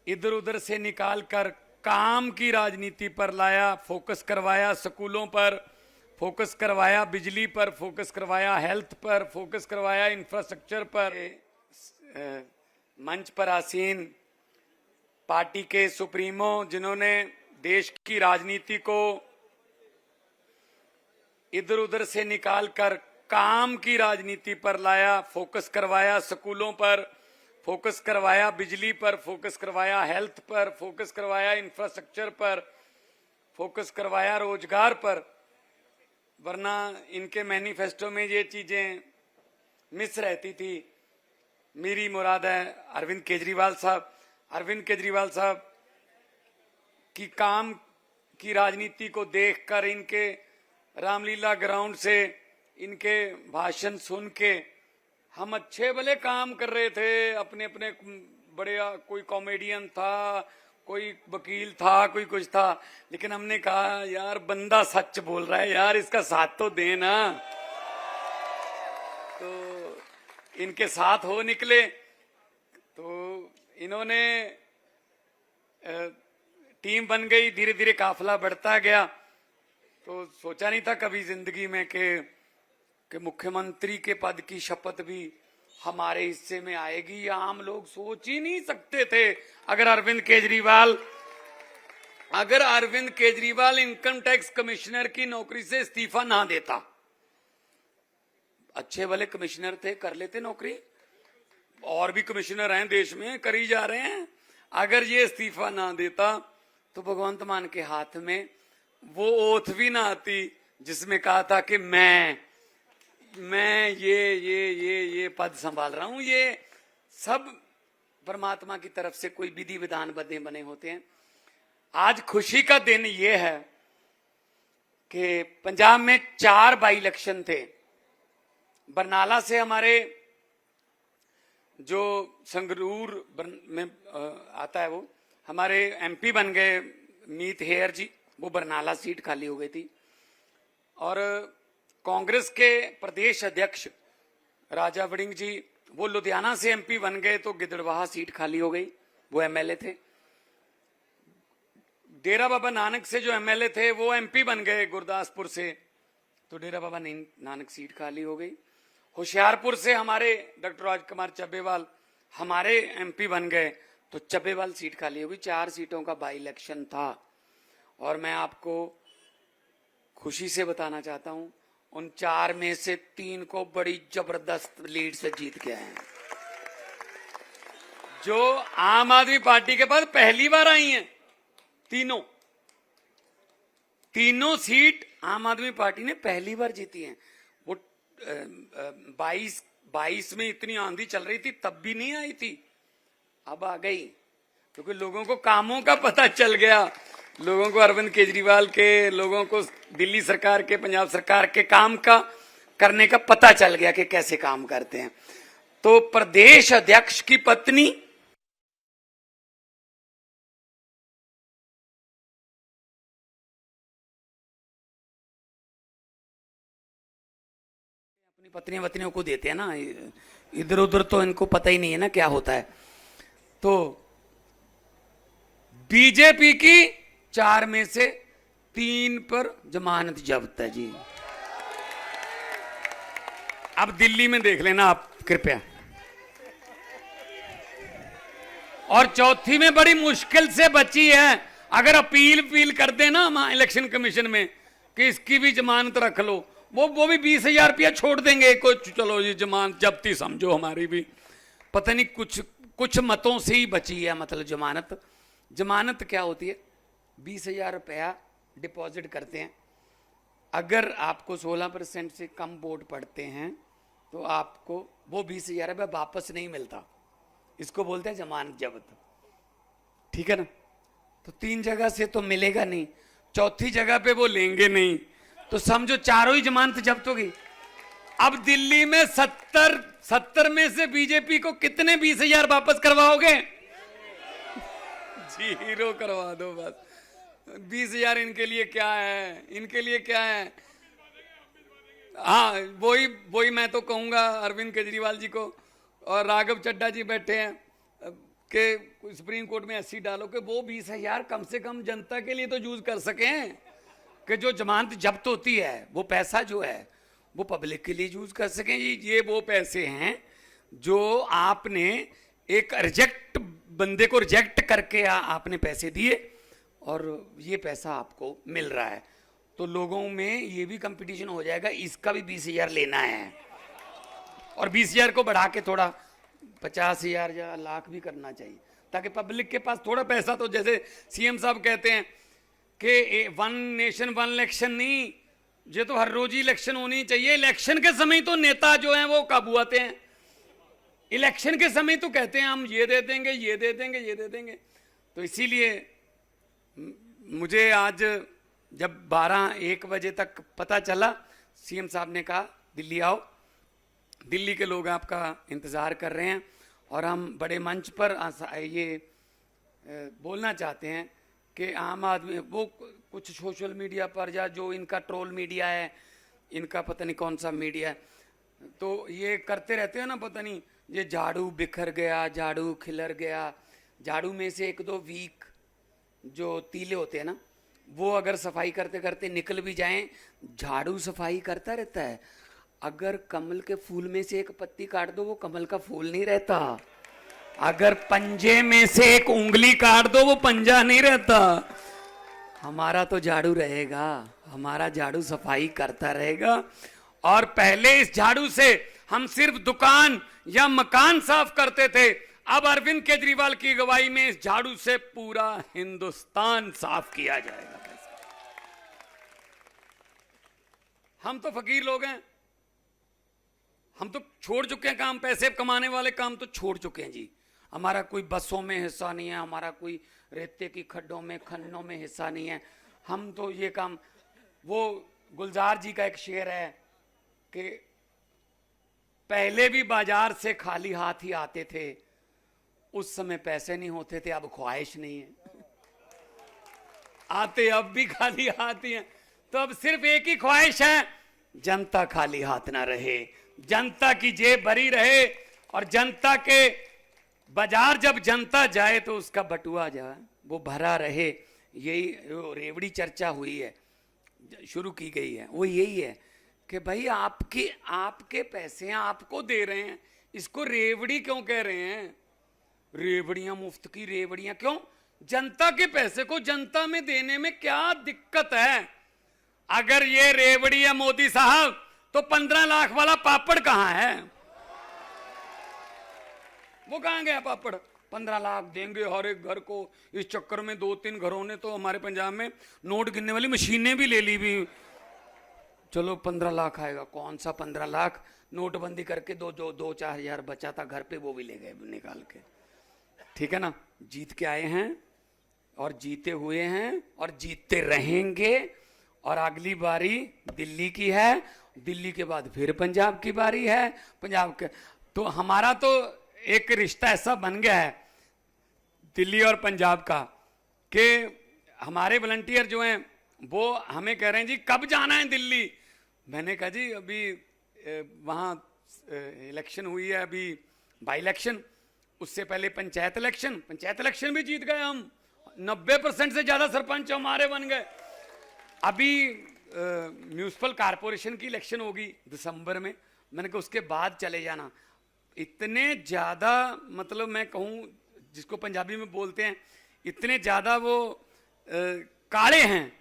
इधर उधर से निकाल कर काम की राजनीति पर लाया, फोकस करवाया स्कूलों पर, फोकस करवाया बिजली पर, फोकस करवाया हेल्थ पर, फोकस करवाया इंफ्रास्ट्रक्चर पर। मंच पर आसीन पार्टी के सुप्रीमो जिन्होंने देश की राजनीति को इधर उधर से निकाल कर काम की राजनीति पर लाया, फोकस करवाया स्कूलों पर, फोकस करवाया बिजली पर, फोकस करवाया हेल्थ पर, फोकस करवाया इंफ्रास्ट्रक्चर पर, फोकस करवाया रोजगार पर, वरना इनके मैनिफेस्टो में ये चीजें मिस रहती थी। मेरी मुराद है अरविंद केजरीवाल साहब की काम की राजनीति को देखकर, इनके रामलीला ग्राउंड से इनके भाषण सुन के हम अच्छे भले काम कर रहे थे, अपने अपने बड़े, कोई कॉमेडियन था, कोई वकील था, कोई कुछ था, लेकिन हमने कहा यार बंदा सच बोल रहा है यार, इसका साथ तो देना। तो इनके साथ हो निकले, तो इन्होंने टीम बन गई, धीरे धीरे काफिला बढ़ता गया। तो सोचा नहीं था कभी जिंदगी में कि मुख्यमंत्री के पद की शपथ भी हमारे हिस्से में आएगी, या हम लोग सोच ही नहीं सकते थे। अगर Arvind Kejriwal income tax commissioner की नौकरी से इस्तीफा ना देता, अच्छे भले कमिश्नर थे, कर लेते नौकरी, और भी कमिश्नर हैं देश में, कर ही जा रहे हैं। अगर ये इस्तीफा ना देता तो भगवंत मान के हाथ में वो ओथ भी ना आती जिसमें कहा था कि मैं ये पद संभाल रहा हूं। ये सब परमात्मा की तरफ से कोई विधि विधान बने होते हैं। आज खुशी का दिन ये है कि पंजाब में 4 बाई इलेक्शन थे। बरनाला से हमारे जो संगरूर में आता है, वो हमारे एमपी बन गए मीत हेयर जी, वो बरनाला सीट खाली हो गई थी। और कांग्रेस के प्रदेश अध्यक्ष राजा वड़िंग जी, वो लुधियाना से एमपी बन गए, तो गिदड़वाहा सीट खाली हो गई, वो एमएलए थे। डेरा बाबा नानक से जो एमएलए थे वो एमपी बन गए गुरदासपुर से, तो डेरा बाबा नानक सीट खाली हो गई। होशियारपुर से हमारे डॉक्टर राजकुमार चब्बेवाल हमारे एमपी बन गए, तो चब्बेवाल सीट खाली हो गई। 4 सीटों का बाई इलेक्शन था, और मैं आपको खुशी से बताना चाहता हूं, उन 4 में से 3 को बड़ी जबरदस्त लीड से जीत के आए हैं, जो आम आदमी पार्टी के पास पहली बार आई हैं। तीनों सीट आम आदमी पार्टी ने पहली बार जीती हैं। वो 22 में इतनी आंधी चल रही थी, तब भी नहीं आई थी, अब आ गई, क्योंकि लोगों को कामों का पता चल गया, लोगों को अरविंद केजरीवाल के, लोगों को दिल्ली सरकार के, पंजाब सरकार के काम का करने का पता चल गया कि कैसे काम करते हैं। तो प्रदेश अध्यक्ष की पत्नी अपनी पत्नियों को देते हैं ना, इधर उधर तो इनको पता ही नहीं है ना क्या होता है। तो बीजेपी की 4 में से 3 पर जमानत जब्त है जी। अब दिल्ली में देख लेना आप कृपया। और चौथी में बड़ी मुश्किल से बची है, अगर अपील कर देना वहां इलेक्शन कमीशन में कि इसकी भी जमानत रख लो, वो भी 20,000 रुपया छोड़ देंगे। कुछ चलो ये जमानत जब्ती समझो हमारी भी, पता नहीं कुछ मतों से ही बची है। मतलब जमानत क्या होती है? 20,000 रुपया डिपॉजिट करते हैं, अगर आपको 16% से कम वोट पड़ते हैं तो आपको वो 20,000 रुपया वापस नहीं मिलता, इसको बोलते हैं जमानत जब्त, ठीक है ना। तो 3 जगह से तो मिलेगा नहीं, चौथी जगह पे वो लेंगे नहीं, तो समझो चारों ही जमानत जब्त होगी। अब दिल्ली में 70 में से बीजेपी को कितने 20,000 वापस करवाओगे? 0 करवा दो बस। 20,000 इनके लिए क्या है? हाँ, वही मैं तो कहूंगा अरविंद केजरीवाल जी को, और राघव चड्ढा जी बैठे हैं कि सुप्रीम कोर्ट में ऐसी डालो कि वो 20,000 कम से कम जनता के लिए तो यूज कर सकें, कि जो जमानत जब्त होती है वो पैसा जो है वो पब्लिक के लिए यूज कर सकें। ये वो पैसे हैं जो आपने एक रिजेक्ट बंदे को रिजेक्ट करके आपने पैसे दिए और ये पैसा आपको मिल रहा है। तो लोगों में ये भी कंपटीशन हो जाएगा, इसका भी 20,000 लेना है और 20,000 को बढ़ा के थोड़ा 50,000 या लाख भी करना चाहिए, ताकि पब्लिक के पास थोड़ा पैसा, तो जैसे सीएम साहब कहते हैं कि 1 नेशन 1 इलेक्शन नहीं, ये तो हर रोज ही इलेक्शन होनी चाहिए। इलेक्शन के समय तो नेता जो हैं वो काबू आते हैं, इलेक्शन के समय तो कहते हैं हम ये दे देंगे, ये दे देंगे, ये दे देंगे। तो इसीलिए मुझे आज जब 12-1 बजे तक पता चला, सीएम साहब ने कहा दिल्ली आओ, दिल्ली के लोग आपका इंतज़ार कर रहे हैं और हम बड़े मंच पर ये बोलना चाहते हैं कि आम आदमी वो कुछ सोशल मीडिया पर या जो इनका ट्रोल मीडिया है, इनका पता नहीं कौन सा मीडिया है, तो ये करते रहते हैं ना, पता नहीं ये झाड़ू बिखर गया, झाड़ू खिलर गया, झाड़ू में से 1-2 वीक जो तीले होते हैं ना, वो अगर सफाई करते करते निकल भी जाएं, झाड़ू सफाई करता रहता है। अगर कमल के फूल में से एक पत्ती काट दो, वो कमल का फूल नहीं रहता। अगर पंजे में से एक उंगली काट दो, वो पंजा नहीं रहता। हमारा तो झाड़ू रहेगा, हमारा झाड़ू सफाई करता रहेगा। और पहले इस झाड़ू से हम सिर्फ दुकान या मकान साफ करते थे, अब अरविंद केजरीवाल की अगुवाई में इस झाड़ू से पूरा हिंदुस्तान साफ किया जाएगा। हम तो फकीर लोग हैं, हम तो छोड़ चुके हैं काम, पैसे कमाने वाले काम तो छोड़ चुके हैं जी। हमारा कोई बसों में हिस्सा नहीं है, हमारा कोई रेते की खड्डों में खन्नों में हिस्सा नहीं है। हम तो ये काम, वो गुलजार जी का एक शेर है कि पहले भी बाजार से खाली हाथ ही आते थे, उस समय पैसे नहीं होते थे, अब ख्वाहिश नहीं है। आते अब भी खाली हाथ ही हैं, तो अब सिर्फ एक ही ख्वाहिश है, जनता खाली हाथ ना रहे, जनता की जेब भरी रहे, और जनता के बाजार जब जनता जाए तो उसका बटुआ जाए वो भरा रहे। यही रेवड़ी चर्चा हुई है, शुरू की गई है, वो यही है कि भाई आपके पैसे आपको दे रहे हैं, इसको रेवड़ी क्यों कह रहे हैं? रेवड़ियां मुफ्त की रेवड़ियां क्यों? जनता के पैसे को जनता में देने में क्या दिक्कत है? अगर ये रेवड़ी है मोदी साहब, तो 15 लाख वाला पापड़ कहां है? वो कहां गया पापड़? 15 लाख देंगे हर एक घर को। इस चक्कर में 2-3 घरों ने तो हमारे पंजाब में नोट गिनने वाली मशीनें भी ले ली भी। चलो 15 लाख आएगा, कौन सा 15 लाख? नोटबंदी करके 2-4 हजार बचा था घर पे, वो भी ले गए निकाल के। ठीक है ना, जीत के आए हैं और जीते हुए हैं और जीतते रहेंगे। और अगली बारी दिल्ली की है, दिल्ली के बाद फिर पंजाब की बारी है। पंजाब के तो हमारा तो एक रिश्ता ऐसा बन गया है दिल्ली और पंजाब का कि हमारे वॉलंटियर जो हैं वो हमें कह रहे हैं जी कब जाना है दिल्ली। मैंने कहा जी अभी वहाँ इलेक्शन हुई है, अभी बाई इलेक्शन, उससे पहले पंचायत इलेक्शन भी जीत गए हम। 90% से ज़्यादा सरपंच हमारे बन गए। अभी म्यूनिसिपल कारपोरेशन की इलेक्शन होगी दिसंबर में, मैंने कहा उसके बाद चले जाना। इतने ज़्यादा, मतलब मैं कहूँ जिसको पंजाबी में बोलते हैं, इतने ज़्यादा वो काले हैं,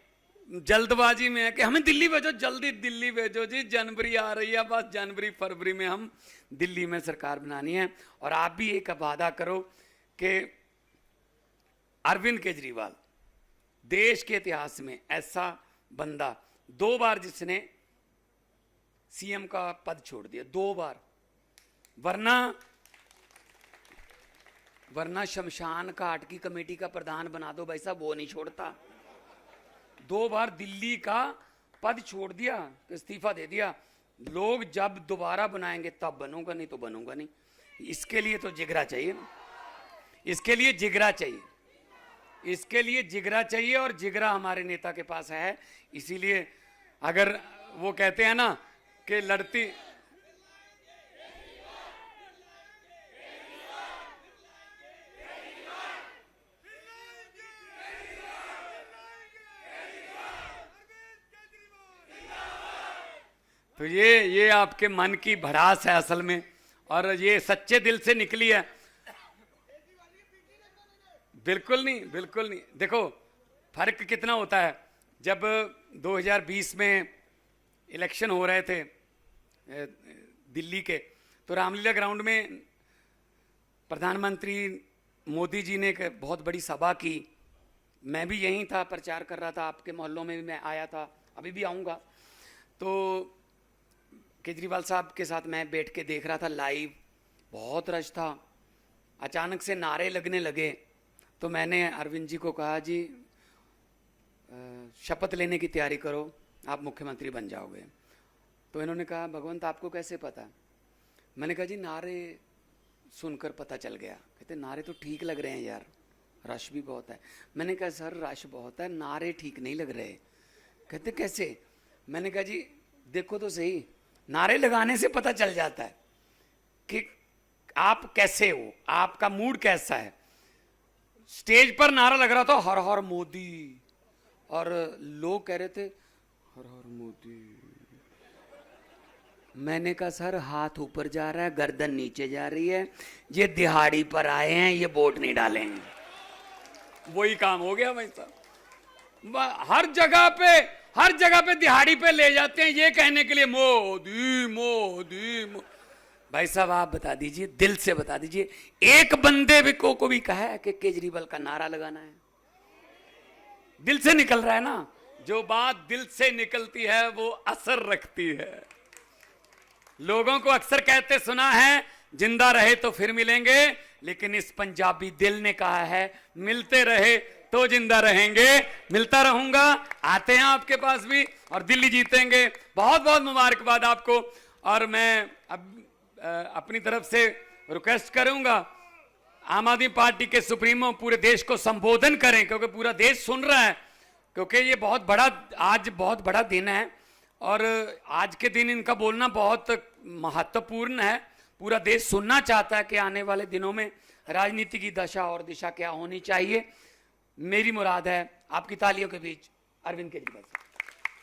जल्दबाजी में है कि हमें दिल्ली भेजो, जल्दी दिल्ली भेजो जी, जनवरी आ रही है, बस जनवरी फरवरी में हम दिल्ली में सरकार बनानी है। और आप भी एक वादा करो कि अरविंद केजरीवाल देश के इतिहास में ऐसा बंदा 2 बार जिसने सीएम का पद छोड़ दिया, 2 बार, वरना शमशान घाट की कमेटी का प्रधान बना दो भाई साहब, वो नहीं छोड़ता। 2 बार दिल्ली का पद छोड़ दिया, इस्तीफा दे दिया। लोग जब दोबारा बनाएंगे तब बनूंगा, नहीं तो बनूंगा नहीं। इसके लिए तो जिगरा चाहिए ना, इसके लिए जिगरा चाहिए, इसके लिए जिगरा चाहिए, और जिगरा हमारे नेता के पास है। इसीलिए अगर वो कहते हैं ना कि लड़ती तो ये आपके मन की भड़ास है असल में, और ये सच्चे दिल से निकली है। बिल्कुल नहीं, बिल्कुल नहीं। देखो फर्क कितना होता है, जब 2020 में इलेक्शन हो रहे थे दिल्ली के, तो रामलीला ग्राउंड में प्रधानमंत्री मोदी जी ने एक बहुत बड़ी सभा की। मैं भी यहीं था, प्रचार कर रहा था, आपके मोहल्लों में भी मैं आया था, अभी भी आऊँगा। तो केजरीवाल साहब के साथ मैं बैठ के देख रहा था लाइव, बहुत रश था। अचानक से नारे लगने लगे, तो मैंने अरविंद जी को कहा, जी शपथ लेने की तैयारी करो, आप मुख्यमंत्री बन जाओगे। तो इन्होंने कहा, भगवंत आपको कैसे पता? मैंने कहा, जी नारे सुनकर पता चल गया। कहते नारे तो ठीक लग रहे हैं यार, रश भी बहुत है। मैंने कहा, सर रश बहुत है, नारे ठीक नहीं लग रहे। कहते कैसे? मैंने कहा, जी देखो तो सही, नारे लगाने से पता चल जाता है कि आप कैसे हो, आपका मूड कैसा है। स्टेज पर नारा लग रहा था हर हर मोदी, और लोग कह रहे थे हर हर मोदी। मैंने कहा, सर हाथ ऊपर जा रहा है, गर्दन नीचे जा रही है, ये दिहाड़ी पर आए हैं, ये वोट नहीं डालेंगे। वही काम हो गया भाई साहब। हर जगह पे दिहाड़ी पे ले जाते हैं ये कहने के लिए मोदी मोदी भाई साहब आप बता दीजिए, दिल से बता दीजिए, एक बंदे को भी कहा है कि केजरीवाल का नारा लगाना है? दिल से निकल रहा है ना। जो बात दिल से निकलती है वो असर रखती है। लोगों को अक्सर कहते सुना है, जिंदा रहे तो फिर मिलेंगे, लेकिन इस पंजाबी दिल ने कहा है, मिलते रहे तो जिंदा रहेंगे। मिलता रहूंगा, आते हैं आपके पास भी, और दिल्ली जीतेंगे। बहुत बहुत मुबारकबाद आपको। और मैं अब अपनी तरफ से रिक्वेस्ट करूंगा, आम आदमी पार्टी के सुप्रीमो पूरे देश को संबोधन करें, क्योंकि पूरा देश सुन रहा है, क्योंकि ये आज बहुत बड़ा दिन है, और आज के दिन इनका बोलना बहुत महत्वपूर्ण है। पूरा देश सुनना चाहता है कि आने वाले दिनों में राजनीति की दशा और दिशा क्या होनी चाहिए। मेरी मुराद है आपकी तालियों के बीच अरविंद केजरीवाल।